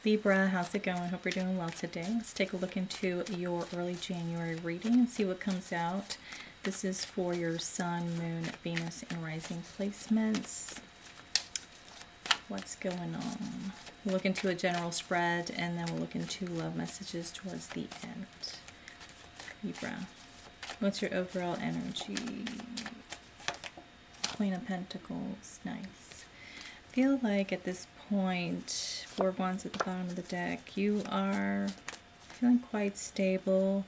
Libra, how's it going? Hope you're doing well today. Let's take a look into your early January reading and see what comes out. This is for your Sun, Moon, Venus, and Rising placements. What's going on? We'll look into a general spread, and then we'll look into love messages towards the end. Libra, what's your overall energy? Queen of Pentacles, nice. I feel like at this point, Four of Wands at the bottom of the deck, you are feeling quite stable.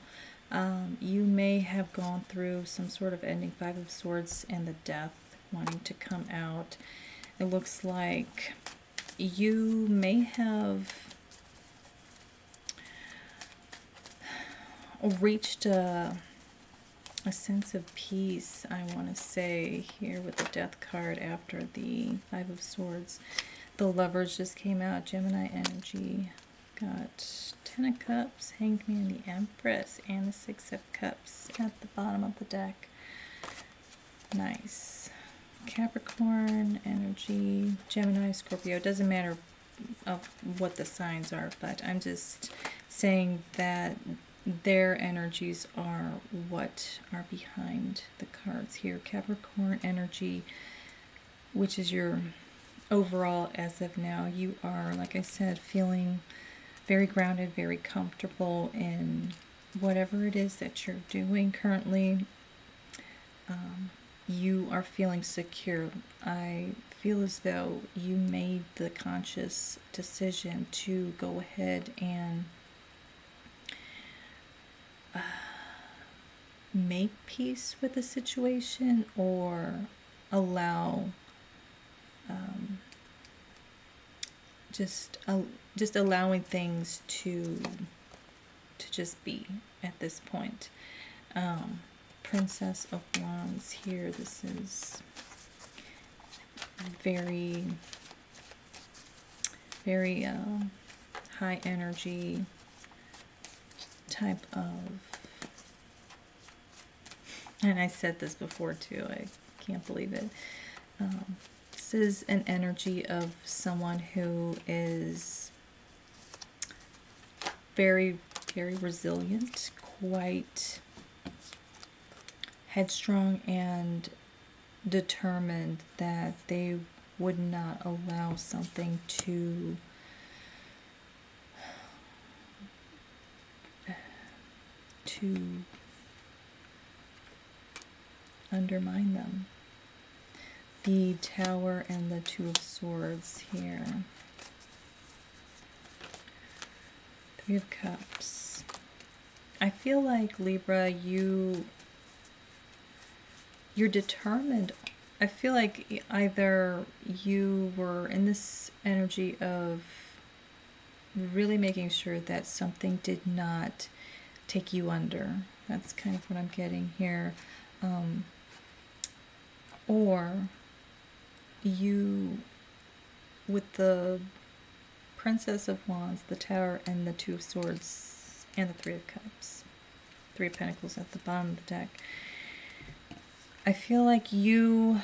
You may have gone through some sort of ending. Five of Swords and the Death wanting to come out. It looks like you may have reached a sense of peace, I want to say, here with the Death card after the Five of Swords. The Lovers just came out, Gemini energy. Got Ten of Cups, Hanged Man, the Empress, and the Six of Cups at the bottom of the deck. Nice. Capricorn energy, Gemini, Scorpio. It doesn't matter of what the signs are, but I'm just saying that their energies are what are behind the cards here. Capricorn energy, which is your overall as of now. You are, like I said, feeling very grounded, very comfortable in whatever it is that you're doing currently. You are feeling secure. I feel as though you made the conscious decision to go ahead and make peace with the situation, or allow just allowing things to just be at this point. Princess of Wands here. This is very high energy type of, and I said this before too, I can't believe it. This is an energy of someone who is very, very resilient, quite headstrong and determined that they would not allow something to undermine them. The Tower and the Two of Swords here. Three of Cups. I feel like, Libra, you're determined. I feel like either you were in this energy of really making sure that something did not take you under. That's kind of what I'm getting here. Or you, with the Princess of Wands, the Tower, and the Two of Swords, and the Three of Cups, Three of Pentacles at the bottom of the deck, I feel like you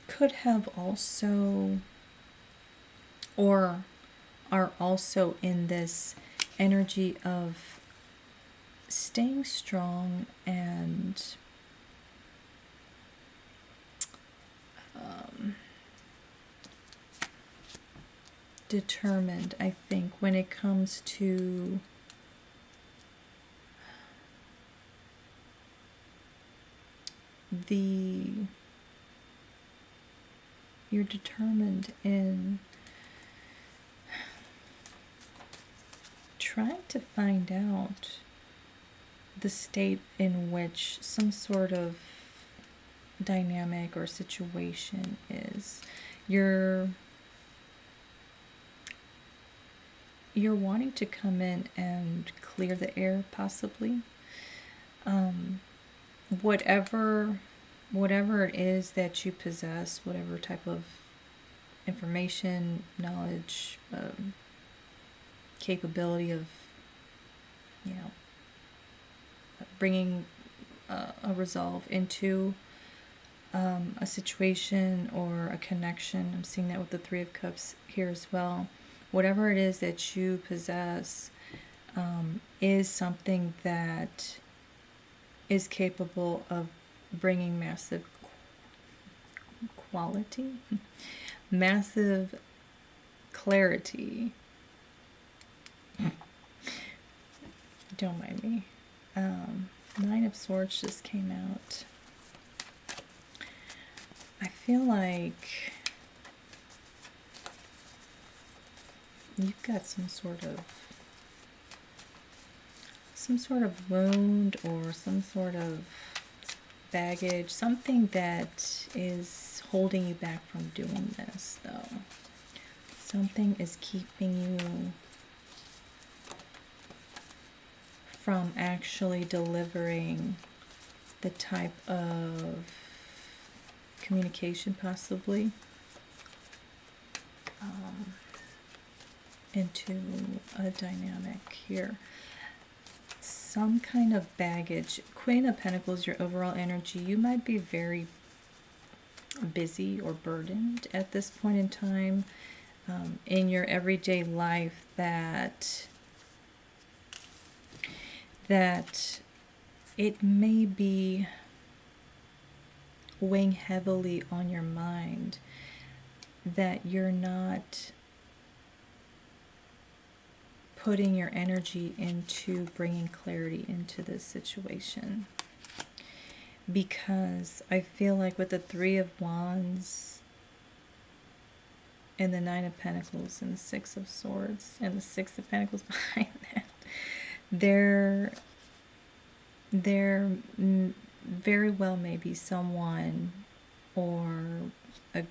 could have also, or are also in this energy of staying strong and determined, I think, when it comes to you're determined in trying to find out the state in which some sort of dynamic or situation is. You're wanting to come in and clear the air, possibly. Whatever it is that you possess, whatever type of information, knowledge, capability of, bringing a resolve into a situation or a connection. I'm seeing that with the Three of Cups here as well. whatever it is that you possess is something that is capable of bringing massive quality, massive clarity. Don't mind me. Nine of Swords just came out. I feel like you've got some sort of wound or some sort of baggage, something that is holding you back from doing this, though. Something is keeping you from actually delivering the type of communication possibly into a dynamic here. Some kind of baggage. Queen of Pentacles, your overall energy, you might be very busy or burdened at this point in time in your everyday life, that it may be weighing heavily on your mind, that you're not putting your energy into bringing clarity into this situation. Because I feel like with the Three of Wands and the Nine of Pentacles and the Six of Swords and the Six of Pentacles behind that, there very well may be someone or a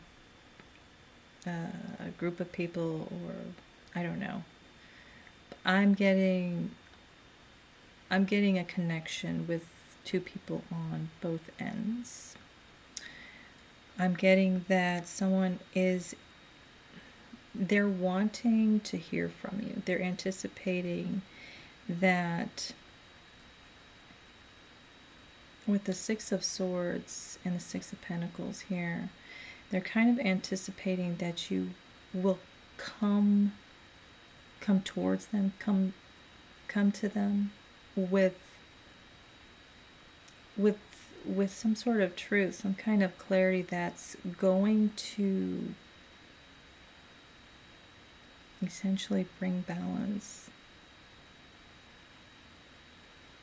group of people, or I don't know. I'm getting a connection with two people on both ends. I'm getting that someone they're wanting to hear from you. They're anticipating that with the Six of Swords and the Six of Pentacles here, they're kind of anticipating that you will come towards them, come to them with some sort of truth, some kind of clarity that's going to essentially bring balance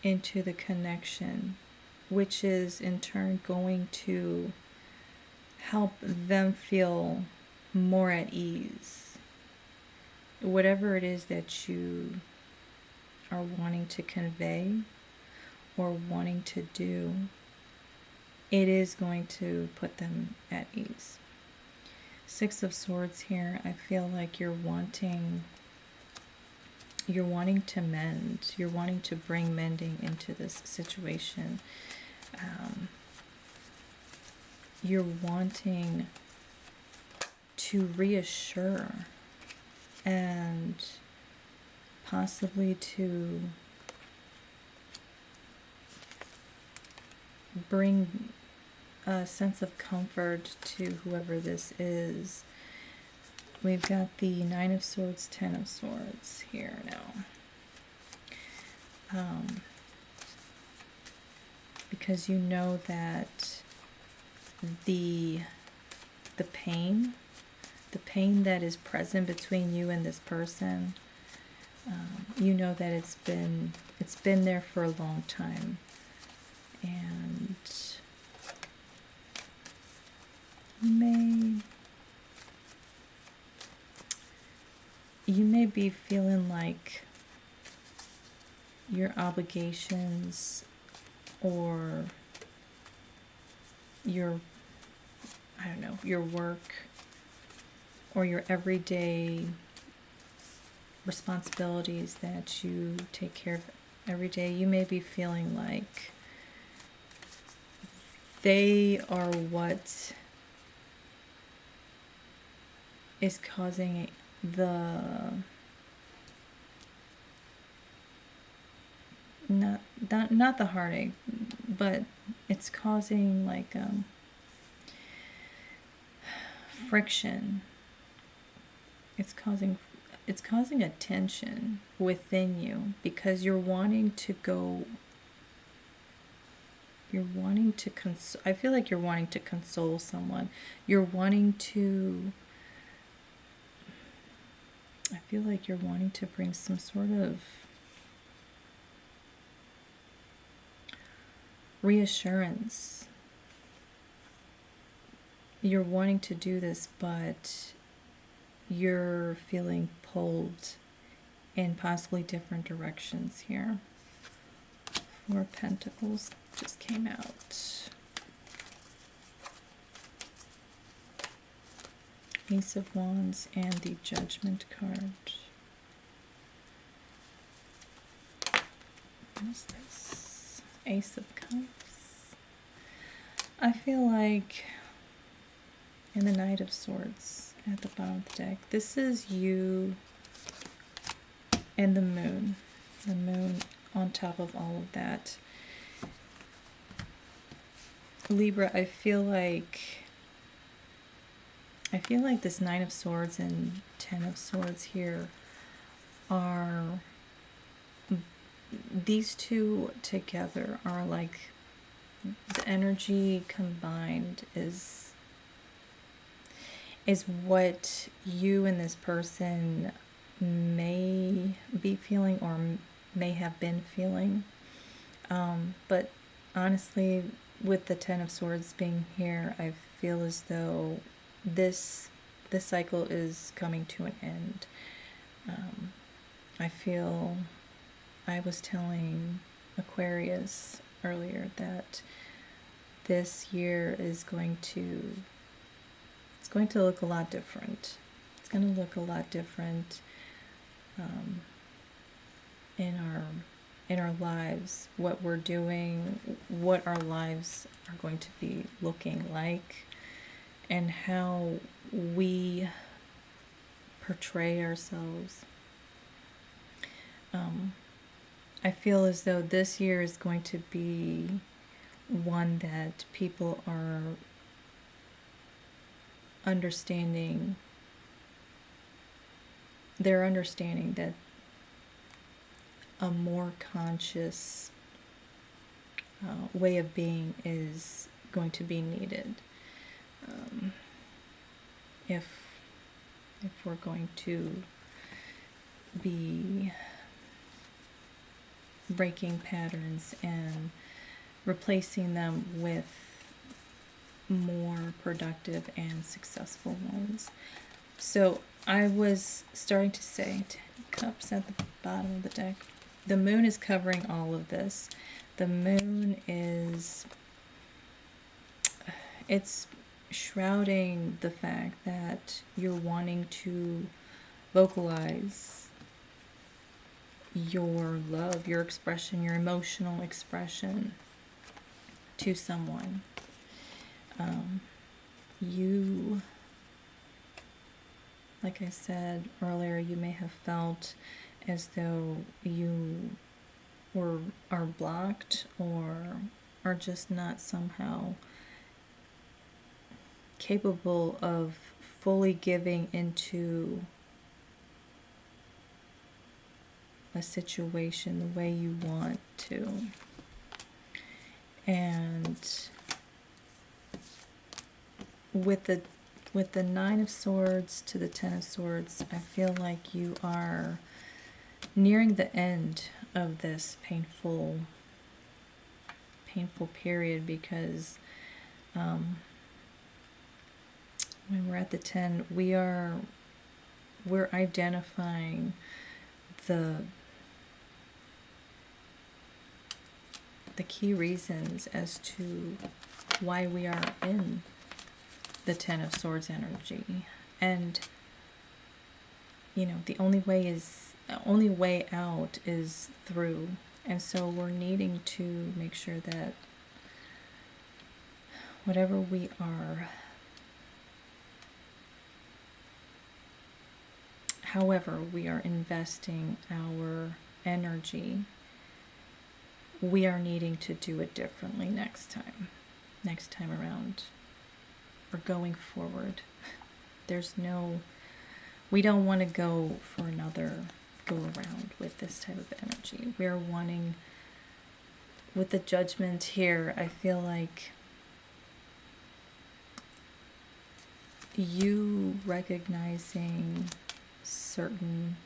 into the connection, which is in turn going to help them feel more at ease. Whatever it is that you are wanting to convey or wanting to do, it is going to put them at ease. Six of Swords here, I feel like you're wanting to mend. You're wanting to bring mending into this situation. You're wanting to reassure and possibly to bring a sense of comfort to whoever this is. We've got the Nine of Swords, Ten of Swords here now. Because you know that the pain that is present between you and this person, you know that it's been there for a long time, and you may be feeling like your obligations or your work or your everyday responsibilities that you take care of every day, you may be feeling like they are what is causing not the heartache, but it's causing like friction. It's causing it's causing a tension within you because you're wanting to go, I feel like you're wanting to console someone. You're wanting to, I feel like you're wanting to bring some sort of reassurance. You're wanting to do this, but you're feeling pulled in possibly different directions here. Four of Pentacles just came out. Ace of Wands and the Judgment card. What is this? Ace of Cups. I feel like in the Knight of Swords at the bottom of the deck, this is you and the moon. The moon on top of all of that. Libra, I feel like this Nine of Swords and Ten of Swords here are, these two together are like, the energy combined is what you and this person may be feeling or may have been feeling. But honestly, with the Ten of Swords being here, I feel as though this cycle is coming to an end. I was telling Aquarius earlier that this year is going to look a lot different. It's going to look a lot different in our lives, what we're doing, what our lives are going to be looking like, and how we portray ourselves. I feel as though this year is going to be one that people are understanding. They're understanding that a more conscious way of being is going to be needed. If we're going to be breaking patterns and replacing them with more productive and successful ones. So I was starting to say, 10 Cups at the bottom of the deck. The moon is covering all of this. The moon is, it's shrouding the fact that you're wanting to vocalize your love, your expression, your emotional expression to someone. You, like I said earlier, you may have felt as though you are blocked or are just not somehow capable of fully giving into a situation the way you want to. And with the Nine of Swords to the Ten of Swords, I feel like you are nearing the end of this painful period, because when we're at the 10, we're identifying the key reasons as to why we are in the Ten of Swords energy. And the only way out is through. And so we're needing to make sure that whatever we are, however we are investing our energy, we are needing to do it differently next time around, or going forward. we don't want to go for another go around with this type of energy. We're wanting, with the Judgment here, I feel like you recognizing certain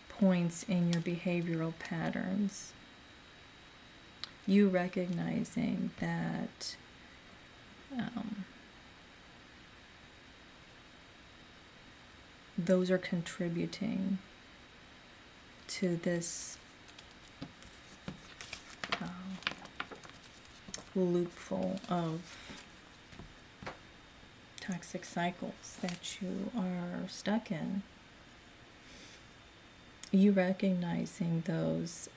points in your behavioral patterns, you recognizing that those are contributing to this loopful of toxic cycles that you are stuck in. You recognizing those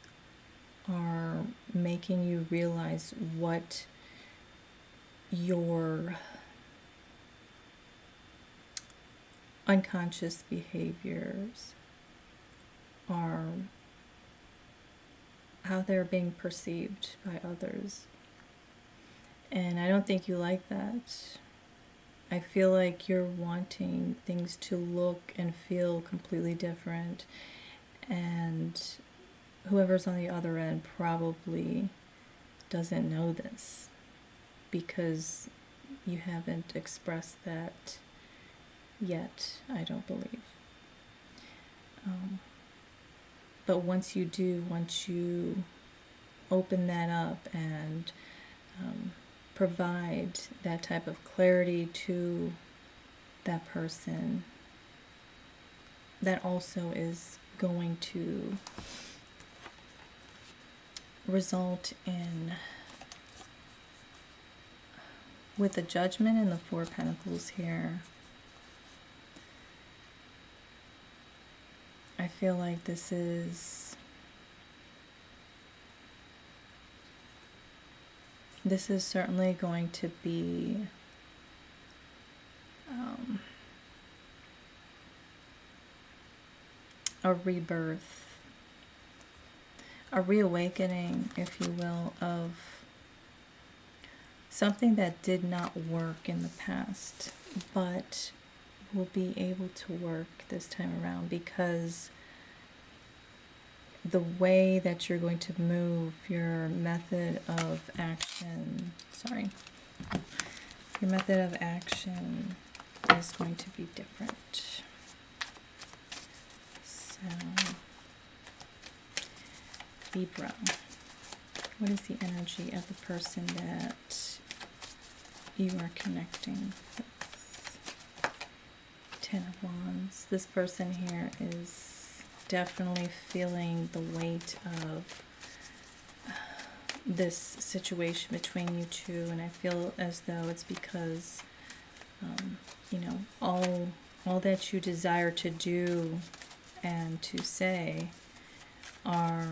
are making you realize what your unconscious behaviors are, how they're being perceived by others. And I don't think you like that. I feel like you're wanting things to look and feel completely different, and whoever's on the other end probably doesn't know this because you haven't expressed that yet, I don't believe. But once you do, once you open that up and provide that type of clarity to that person, that also is going to result in, with the Judgment and the Four of Pentacles here, I feel like this is certainly going to be a rebirth, a reawakening, if you will, of something that did not work in the past, but will be able to work this time around, because the way that you're going to move, your method of action, your method of action is going to be different. So, Libra, what is the energy of the person that you are connecting with? Ten of Wands. This person here is definitely feeling the weight of this situation between you two, and I feel as though it's because all that you desire to do and to say are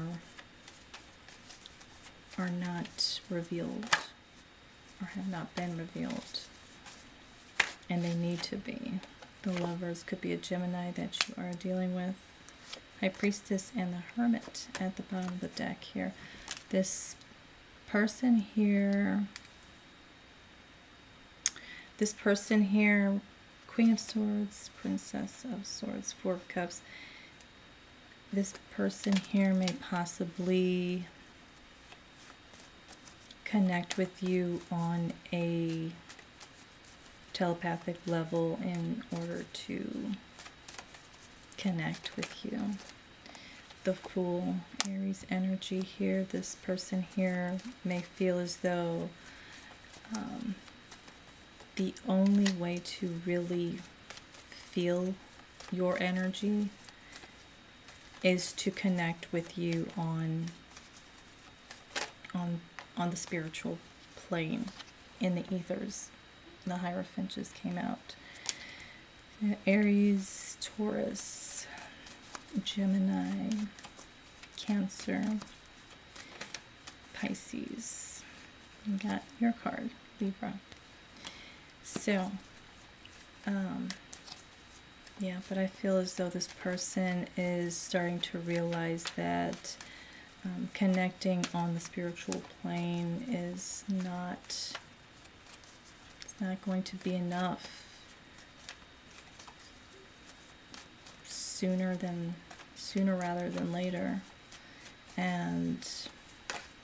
not revealed, or have not been revealed, and they need to be. The Lovers could be a Gemini that you are dealing with. High Priestess and the Hermit at the bottom of the deck here. This person here, Queen of Swords, Princess of Swords, Four of Cups. This person here may possibly connect with you on a telepathic level in order to connect with you. The Fool, Aries energy here. This person here may feel as though the only way to really feel your energy is to connect with you on the spiritual plane, in the ethers. The Hierophant just came out. Aries, Taurus, Gemini, Cancer, Pisces. You got your card, Libra. So, yeah, but I feel as though this person is starting to realize that connecting on the spiritual plane is not going to be enough sooner rather than later, and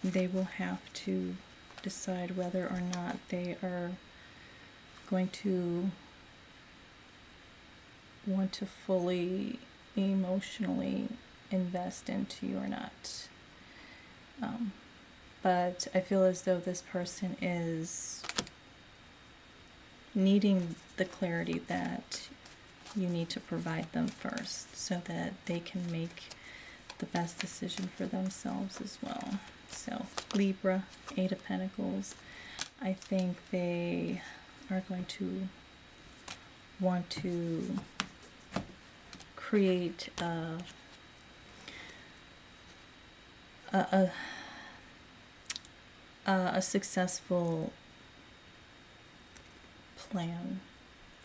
they will have to decide whether or not they are going to want to fully emotionally invest into you or not. But I feel as though this person is needing the clarity that you need to provide them first, so that they can make the best decision for themselves as well. So Libra, Eight of Pentacles, I think they are going to want to create a successful plan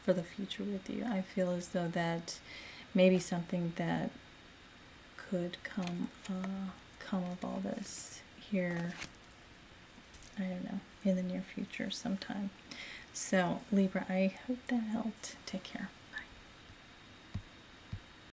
for the future with you. I feel as though that maybe something that could come of all this here, I don't know, in the near future sometime. So Libra, I hope that helped. Take care.